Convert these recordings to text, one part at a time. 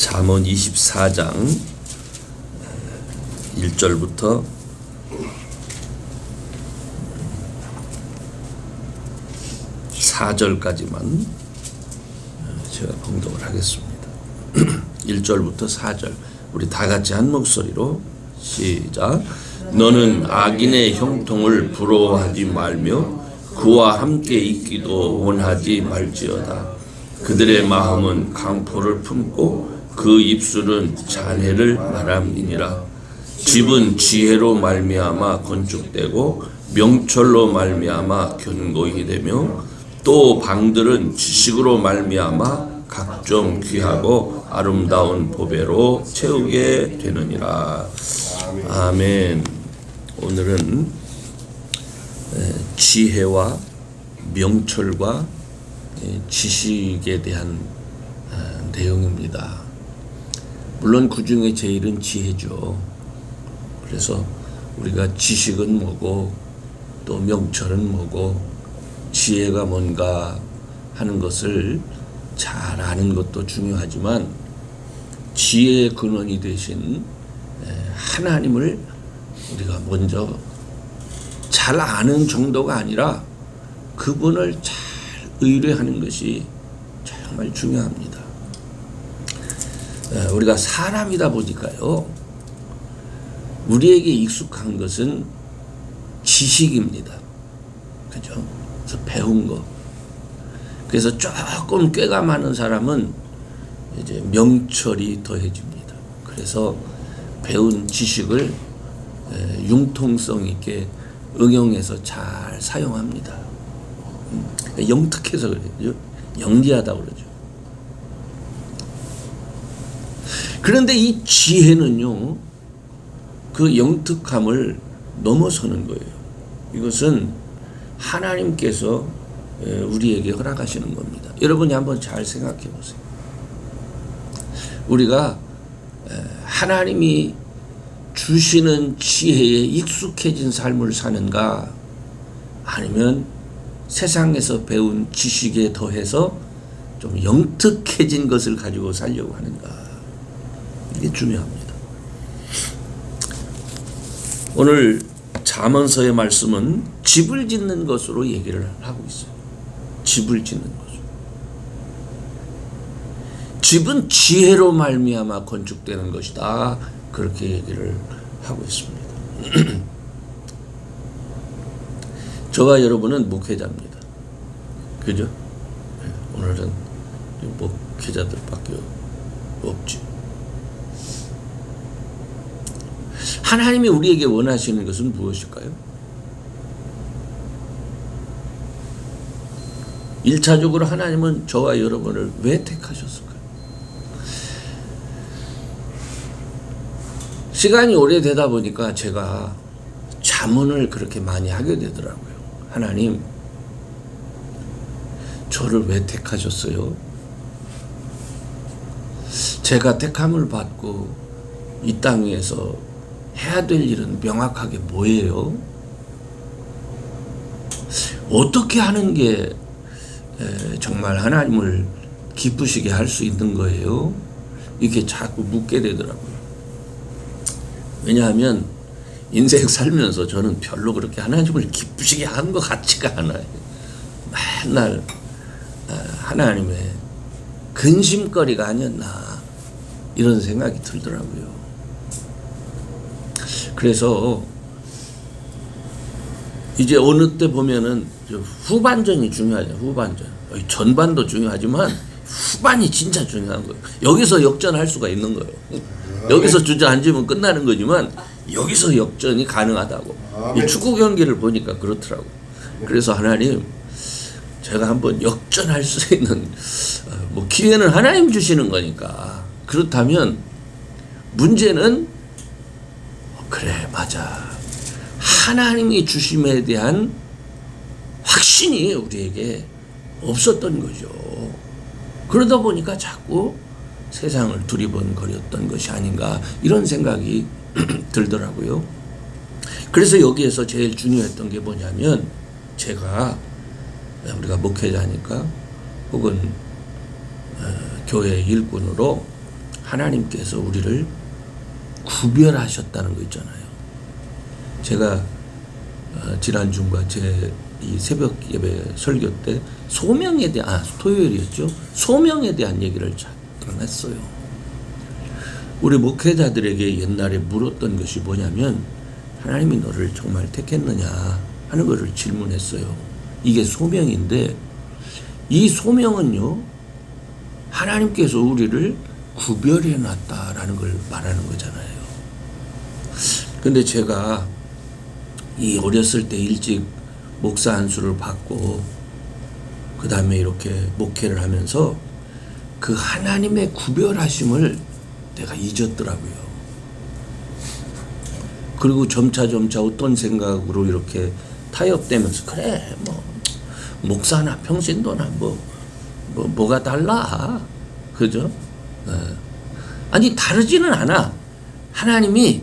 잠언 24장 1절부터 4절까지만 제가 봉독을 하겠습니다. 1절부터 4절 우리 다 같이 한 목소리로 시작. 너는 악인의 형통을 부러워하지 말며 그와 함께 있기도 원하지 말지어다. 그들의 마음은 강포를 품고 그 입술은 잔해를 말함이니라. 집은 지혜로 말미암아 건축되고 명철로 말미암아 견고히 되며 또 방들은 지식으로 말미암아 각종 귀하고 아름다운 보배로 채우게 되느니라. 아멘. 오늘은 지혜와 명철과 지식에 대한 내용입니다. 물론 그 중에 제일은 지혜죠. 그래서 우리가 지식은 뭐고 또 명철은 뭐고 지혜가 뭔가 하는 것을 잘 아는 것도 중요하지만 지혜의 근원이 되신 하나님을 우리가 먼저 잘 아는 정도가 아니라 그분을 잘 의뢰하는 것이 정말 중요합니다. 우리가 사람이다 보니까요, 우리에게 익숙한 것은 지식입니다. 그죠? 그래서 배운 거. 그래서 조금 꾀가 많은 사람은 이제 명철이 더해집니다. 그래서 배운 지식을 융통성 있게 응용해서 잘 사용합니다. 영특해서 그러죠. 영리하다고 그러죠. 그런데 이 지혜는요, 그 영특함을 넘어서는 거예요. 이것은 하나님께서 우리에게 허락하시는 겁니다. 여러분이 한번 잘 생각해 보세요. 우리가 하나님이 주시는 지혜에 익숙해진 삶을 사는가, 아니면 세상에서 배운 지식에 더해서 좀 영특해진 것을 가지고 살려고 하는가, 이게 중요합니다. 오늘 잠언서의 말씀은 집을 짓는 것으로 얘기를 하고 있어요. 집을 짓는 것으로. 집은 지혜로 말미암아 건축되는 것이다, 그렇게 얘기를 하고 있습니다. 저와 여러분은 목회자입니다. 그죠? 오늘은 목회자들밖에 없지. 하나님이 우리에게 원하시는 것은 무엇일까요? 1차적으로 하나님은 저와 여러분을 왜 택하셨을까요? 시간이 오래되다 보니까 제가 자문을 그렇게 많이 하게 되더라고요. 하나님, 저를 왜 택하셨어요? 제가 택함을 받고 이 땅 위에서 해야 될 일은 명확하게 뭐예요? 어떻게 하는 게 정말 하나님을 기쁘시게 할 수 있는 거예요? 이렇게 자꾸 묻게 되더라고요. 왜냐하면 인생 살면서 저는 별로 그렇게 하나님을 기쁘시게 한 것 같지가 않아요. 맨날 하나님의 근심거리가 아니었나, 이런 생각이 들더라고요. 그래서 이제 어느 때 보면은 후반전이 중요하죠. 후반전. 전반도 중요하지만 후반이 진짜 중요한 거예요. 여기서 역전할 수가 있는 거예요. 여기서 주저앉으면 끝나는 거지만 여기서 역전이 가능하다고. 이 축구 경기를 보니까 그렇더라고요. 그래서 하나님, 제가 한번 역전할 수 있는 기회는 하나님 주시는 거니까, 그렇다면 문제는 그래, 맞아, 하나님이 주심에 대한 확신이 우리에게 없었던 거죠. 그러다 보니까 자꾸 세상을 두리번거렸던 것이 아닌가, 이런 생각이 들더라고요. 그래서 여기에서 제일 중요했던 게 뭐냐면, 제가 우리가 목회자니까 혹은 교회 일꾼으로 하나님께서 우리를 구별하셨다는 거 있잖아요. 제가 지난주인가 제 이 새벽 예배 설교 때 소명에 대한 토요일이었죠. 소명에 대한 얘기를 잠깐 했어요. 우리 목회자들에게 옛날에 물었던 것이 뭐냐면 하나님이 너를 정말 택했느냐 하는 것을 질문했어요. 이게 소명인데 이 소명은요 하나님께서 우리를 구별해 놨다라는 걸 말하는 거잖아요. 근데 제가 이 어렸을 때 일찍 목사 안수를 받고 그 다음에 이렇게 목회를 하면서 그 하나님의 구별하심을 내가 잊었더라고요. 그리고 점차 어떤 생각으로 이렇게 타협되면서 그래 뭐 목사나 평신도나 뭐가 달라 그죠? 아니 다르지는 않아. 하나님이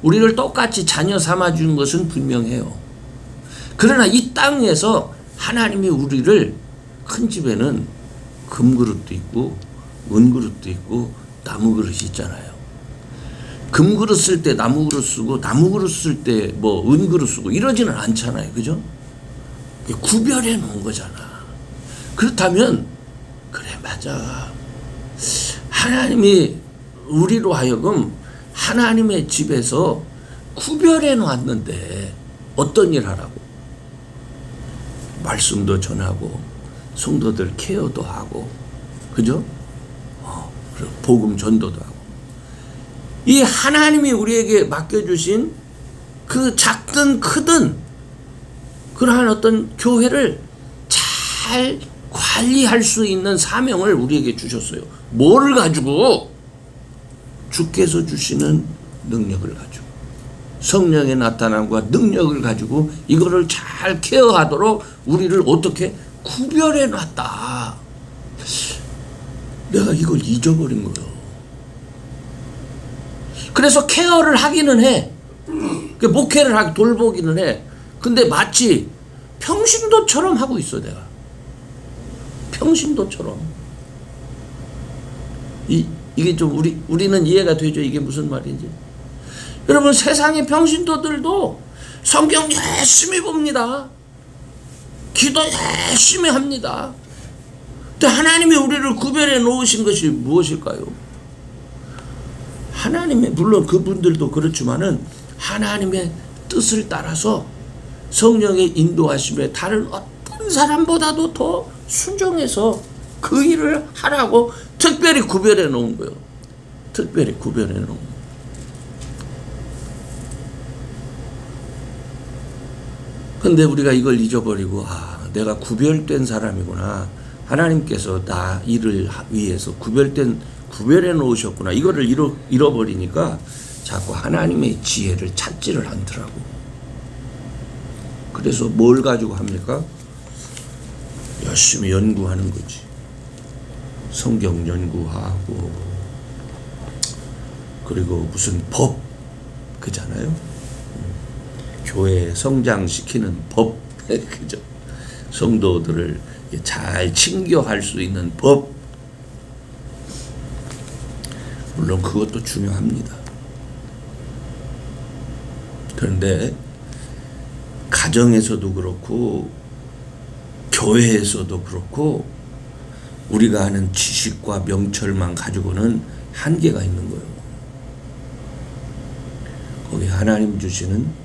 우리를 똑같이 자녀 삼아 준 것은 분명해요. 그러나 이 땅에서 하나님이 우리를 큰 집에는 금그릇도 있고 은그릇도 있고 나무그릇이 있잖아요. 금그릇 쓸 때 나무그릇 쓰고 나무그릇 쓸 때 뭐 은그릇 쓰고 이러지는 않잖아요. 그죠? 구별해 놓은 거잖아. 그렇다면 그래 맞아. 하나님이 우리로 하여금 하나님의 집에서 구별해 놓았는데 어떤 일 하라고? 말씀도 전하고 성도들 케어도 하고 그죠? 그리고 복음 전도도 하고 이 하나님이 우리에게 맡겨주신 그 작든 크든 그러한 어떤 교회를 잘 관리할 수 있는 사명을 우리에게 주셨어요. 뭐를 가지고? 주께서 주시는 능력을 가지고 성령의 나타남과 능력을 가지고 이거를 잘 케어하도록 우리를 어떻게 구별해 놨다. 내가 이걸 잊어버린 거예요. 그래서 케어를 하기는 해. 목회를 하기 돌보기는 해. 근데 마치 평신도처럼 하고 있어 내가. 평신도처럼. 이게 좀 우리는 이해가 되죠? 이게 무슨 말인지. 여러분 세상의 평신도들도 성경 열심히 봅니다. 기도 열심히 합니다. 근데 하나님이 우리를 구별해 놓으신 것이 무엇일까요? 하나님의 물론 그분들도 그렇지만은 하나님의 뜻을 따라서 성령의 인도하심에 다른 어떤 사람보다도 더 순종해서 그 일을 하라고 특별히 구별해 놓은 거예요. 특별히 구별해 놓은 거예요. 근데 우리가 이걸 잊어버리고 내가 구별된 사람이구나. 하나님께서 나 일을 위해서 구별해 놓으셨구나. 이거를 잃어버리니까 자꾸 하나님의 지혜를 찾지를 않더라고. 그래서 뭘 가지고 합니까? 열심히 연구하는 거지. 성경 연구하고 그리고 무슨 법 그잖아요. 교회 성장시키는 법 그죠? 성도들을 잘 친교할 수 있는 법 물론 그것도 중요합니다. 그런데 가정에서도 그렇고 교회에서도 그렇고 우리가 아는 지식과 명철만 가지고는 한계가 있는 거예요. 거기 하나님 주시는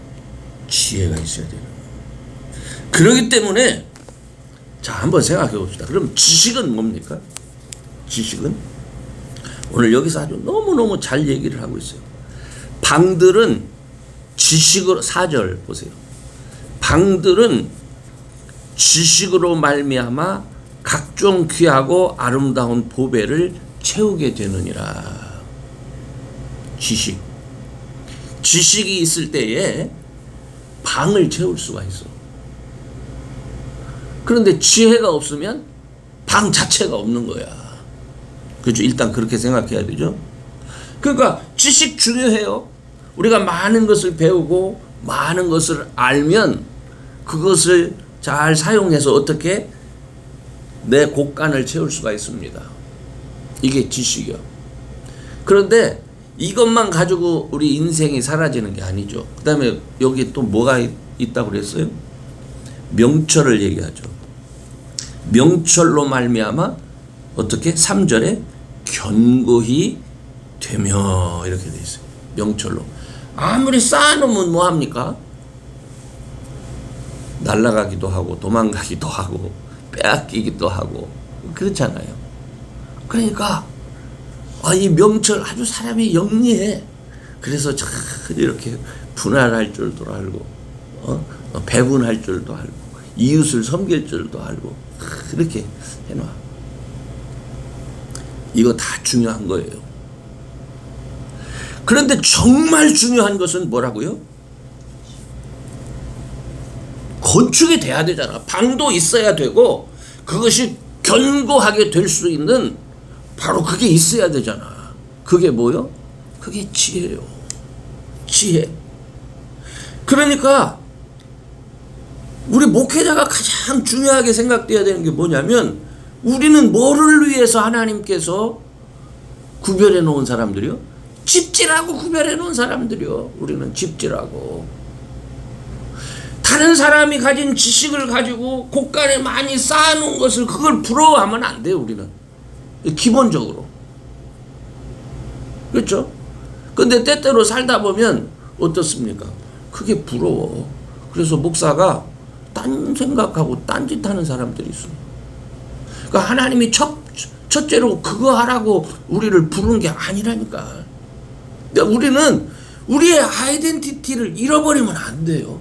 지혜가 있어야 돼요. 그렇기 때문에 자 한번 생각해 봅시다. 그럼 지식은 뭡니까? 지식은 오늘 여기서 아주 너무너무 잘 얘기를 하고 있어요. 방들은 지식으로 4절 보세요. 방들은 지식으로 말미암아 각종 귀하고 아름다운 보배를 채우게 되느니라. 지식이 있을 때에 방을 채울 수가 있어. 그런데 지혜가 없으면 방 자체가 없는 거야. 그렇죠? 일단 그렇게 생각해야 되죠. 그러니까 지식 중요해요. 우리가 많은 것을 배우고 많은 것을 알면 그것을 잘 사용해서 어떻게 내 곳간을 채울 수가 있습니다. 이게 지식이요. 그런데 이것만 가지고 우리 인생이 사라지는 게 아니죠. 그 다음에 여기 또 뭐가 있다고 그랬어요? 명철을 얘기하죠. 명철로 말미암아 어떻게? 3절에 견고히 되며 이렇게 돼 있어요. 명철로. 아무리 쌓아놓으면 뭐합니까? 날아가기도 하고 도망가기도 하고 빼앗기기도 하고 그렇잖아요. 그러니까 이 명철 아주 사람이 영리해. 그래서 참 이렇게 분할할 줄도 알고 배분할 줄도 알고 이웃을 섬길 줄도 알고 이렇게 해놔. 이거 다 중요한 거예요. 그런데 정말 중요한 것은 뭐라고요? 건축이 돼야 되잖아. 방도 있어야 되고 그것이 견고하게 될 수 있는 바로 그게 있어야 되잖아. 그게 뭐요? 그게 지혜요. 지혜. 그러니까 우리 목회자가 가장 중요하게 생각돼야 되는 게 뭐냐면 우리는 뭐를 위해서 하나님께서 구별해 놓은 사람들이요? 집지라고 구별해 놓은 사람들이요. 우리는 집지라고. 다른 사람이 가진 지식을 가지고 곳간에 많이 쌓아놓은 것을 그걸 부러워하면 안 돼요. 우리는 기본적으로. 그렇죠? 근데 때때로 살다 보면 어떻습니까? 그게 부러워. 그래서 목사가 딴 생각하고 딴짓하는 사람들이 있어요. 그러니까 하나님이 첫째로 그거 하라고 우리를 부른 게 아니라니까. 그러니까 우리는 우리의 아이덴티티를 잃어버리면 안 돼요.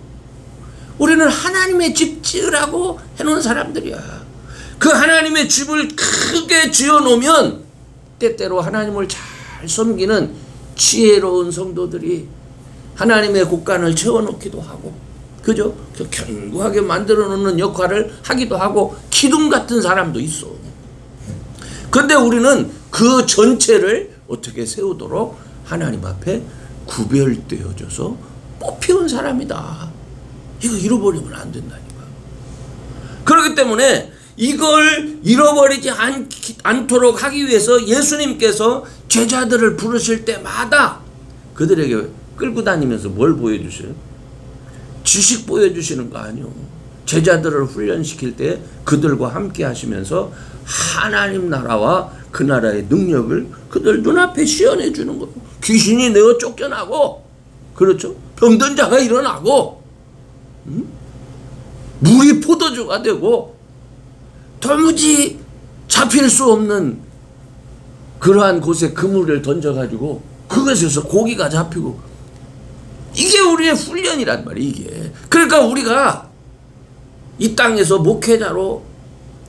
우리는 하나님의 집 지으라고 해놓은 사람들이야. 그 하나님의 집을 크게 지어놓으면 때때로 하나님을 잘 섬기는 지혜로운 성도들이 하나님의 곳간을 채워놓기도 하고, 그죠? 견고하게 만들어 놓는 역할을 하기도 하고 기둥 같은 사람도 있어. 그런데 우리는 그 전체를 어떻게 세우도록 하나님 앞에 구별되어져서 뽑혀온 사람이다. 이거 잃어버리면 안 된다니까. 그렇기 때문에 이걸 잃어버리지 않도록 하기 위해서 예수님께서 제자들을 부르실 때마다 그들에게 끌고 다니면서 뭘 보여주세요? 지식 보여주시는 거 아니요. 제자들을 훈련시킬 때 그들과 함께 하시면서 하나님 나라와 그 나라의 능력을 그들 눈앞에 시연해 주는 거예요. 귀신이 내어 쫓겨나고, 그렇죠? 병든 자가 일어나고, 물이 포도주가 되고, 도무지 잡힐 수 없는 그러한 곳에 그물을 던져가지고 그것에서 고기가 잡히고, 이게 우리의 훈련이란 말이에요. 이게. 그러니까 우리가 이 땅에서 목회자로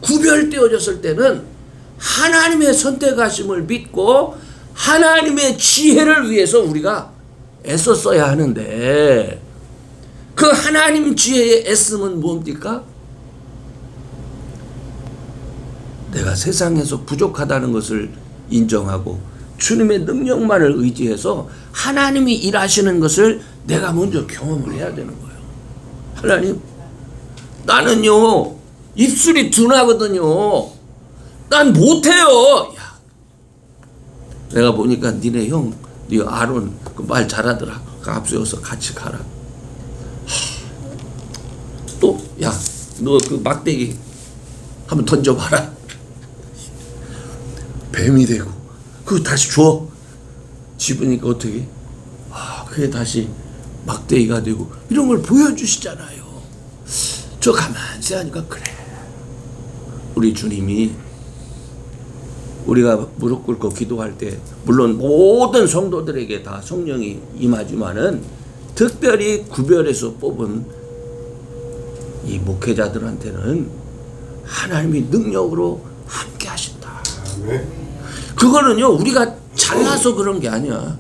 구별되어졌을 때는 하나님의 선택하심을 믿고 하나님의 지혜를 위해서 우리가 애써 써야 하는데, 그 하나님 지혜의 애씀은 뭡니까? 내가 세상에서 부족하다는 것을 인정하고 주님의 능력만을 의지해서 하나님이 일하시는 것을 내가 먼저 경험을 해야 되는 거예요. 하나님, 나는요 입술이 둔하거든요. 난 못해요. 야, 내가 보니까 니네 형, 니 아론 그 말 잘하더라. 그 앞서서 같이 가라. 또 야, 너 그 막대기 한번 던져봐라. 뱀이 되고 그거 다시 줘. 집으니까 어떻게? 그게 다시 막대기가 되고 이런 걸 보여주시잖아요. 저 가만히 하니까 그래. 우리 주님이 우리가 무릎 꿇고 기도할 때 물론 모든 성도들에게 다 성령이 임하지만은 특별히 구별해서 뽑은 이 목회자들한테는 하나님이 능력으로 함께 하신다. 그거는요 우리가 잘나서 그런 게 아니야.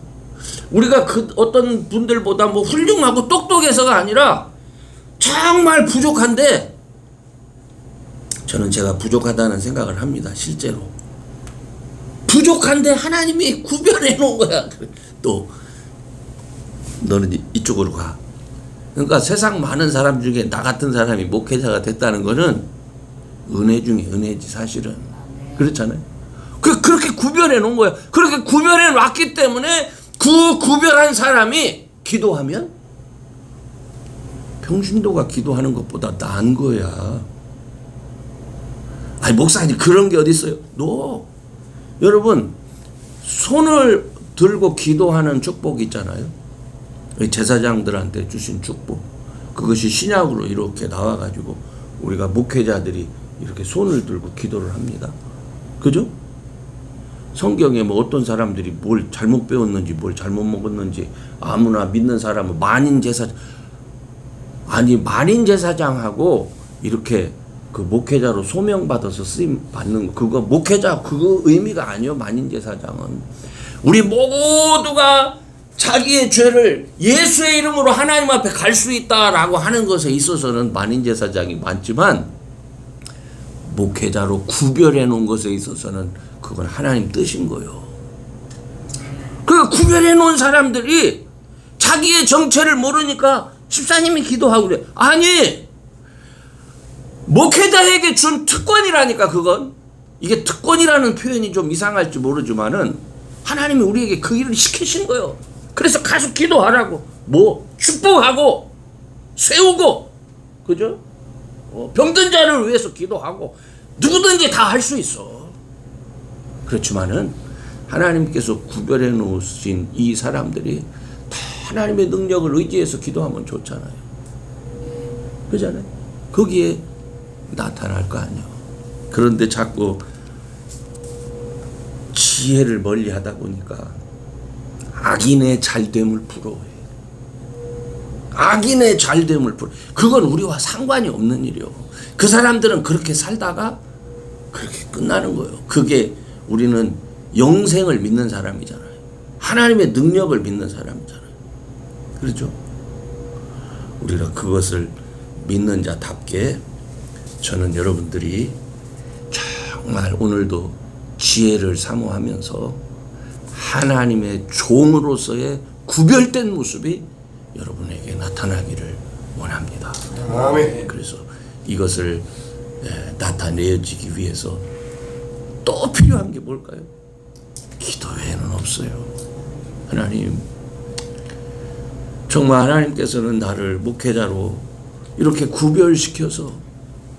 우리가 그 어떤 분들보다 뭐 훌륭하고 똑똑해서가 아니라 정말 부족한데, 저는 제가 부족하다는 생각을 합니다. 실제로 부족한데 하나님이 구별해 놓은 거야. 또 너는 이쪽으로 가. 그러니까 세상 많은 사람 중에 나 같은 사람이 목회자가 됐다는 거는 은혜 중에 은혜지 사실은. 그렇잖아요. 그렇게 구별해 놓은 거예요. 그렇게 구별해 놨기 때문에 그 구별한 사람이 기도하면 평신도가 기도하는 것보다 나은 거야. 아니 목사님 그런 게 어디 있어요? 여러분 손을 들고 기도하는 축복이 있잖아요. 제사장들한테 주신 축복. 그것이 신약으로 이렇게 나와가지고 우리가 목회자들이 이렇게 손을 들고 기도를 합니다. 그죠? 성경에 뭐 어떤 사람들이 뭘 잘못 배웠는지 뭘 잘못 먹었는지 아무나 믿는 사람은 만인 제사장하고 이렇게 그 목회자로 소명받아서 쓰임 받는 거, 그거 목회자 그거 의미가 아니요. 만인 제사장은 우리 모두가 자기의 죄를 예수의 이름으로 하나님 앞에 갈 수 있다라고 하는 것에 있어서는 만인 제사장이 많지만 목회자로 구별해 놓은 것에 있어서는 그건 하나님 뜻인 거예요. 그 구별해 놓은 사람들이 자기의 정체를 모르니까 집사님이 기도하고 그래. 아니 목회자에게 준 특권이라니까. 그건 이게 특권이라는 표현이 좀 이상할지 모르지만은 하나님이 우리에게 그 일을 시키신 거예요. 그래서 가서 기도하라고. 뭐 축복하고 세우고 그죠? 병든 자를 위해서 기도하고 누구든지 다 할 수 있어. 그렇지만은 하나님께서 구별해 놓으신 이 사람들이 다 하나님의 능력을 의지해서 기도하면 좋잖아요. 그잖아요. 거기에 나타날 거 아니에요. 그런데 자꾸 지혜를 멀리 하다 보니까 악인의 잘됨을 부러워해. 악인의 잘됨을 부러워. 그건 우리와 상관이 없는 일이요. 그 사람들은 그렇게 살다가 그렇게 끝나는 거예요. 그게 우리는 영생을 믿는 사람이잖아요. 하나님의 능력을 믿는 사람이잖아요. 그렇죠? 우리가 그것을 믿는 자답게 저는 여러분들이 정말 오늘도 지혜를 사모하면서 하나님의 종으로서의 구별된 모습이 여러분에게 나타나기를 원합니다. 아멘. 그래서 이것을 나타내지기 위해서 또 필요한 게 뭘까요? 기도 외에는 없어요. 하나님, 정말 하나님께서는 나를 목회자로 이렇게 구별시켜서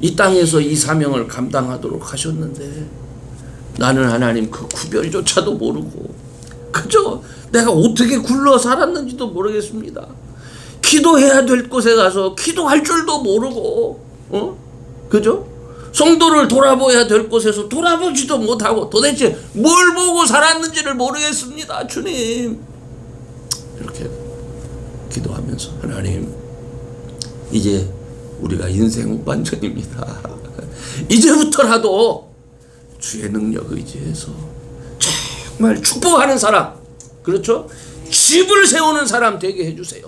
이 땅에서 이 사명을 감당하도록 하셨는데 나는 하나님 그 구별조차도 모르고 그저 내가 어떻게 굴러 살았는지도 모르겠습니다. 기도해야 될 곳에 가서 기도할 줄도 모르고 그죠? 성도를 돌아보아야 될 곳에서 돌아보지도 못하고 도대체 뭘 보고 살았는지를 모르겠습니다. 주님, 이렇게 기도하면서 하나님, 이제 우리가 인생 후반전입니다. 이제부터라도 주의 능력 의지해서 정말 축복하는 사람, 그렇죠? 집을 세우는 사람 되게 해주세요.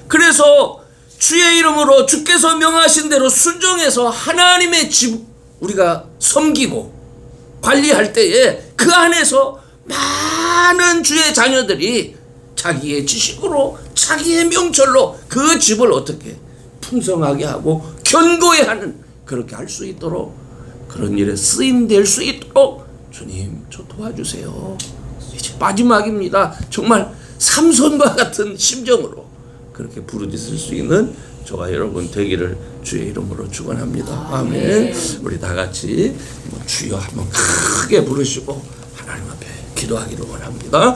그래서 주의 이름으로 주께서 명하신 대로 순종해서 하나님의 집 우리가 섬기고 관리할 때에 그 안에서 많은 주의 자녀들이 자기의 지식으로 자기의 명철로 그 집을 어떻게 풍성하게 하고 견고히 하는, 그렇게 할 수 있도록, 그런 일에 쓰임될 수 있도록 주님 저 도와주세요. 이제 마지막입니다. 정말 삼손과 같은 심정으로 그렇게 부르짖을 수 있는 저와 여러분 되기를 주의 이름으로 축원합니다. 아멘. 우리 다 같이 주여 한번 크게 부르시고 하나님 앞에 기도하기를 원합니다.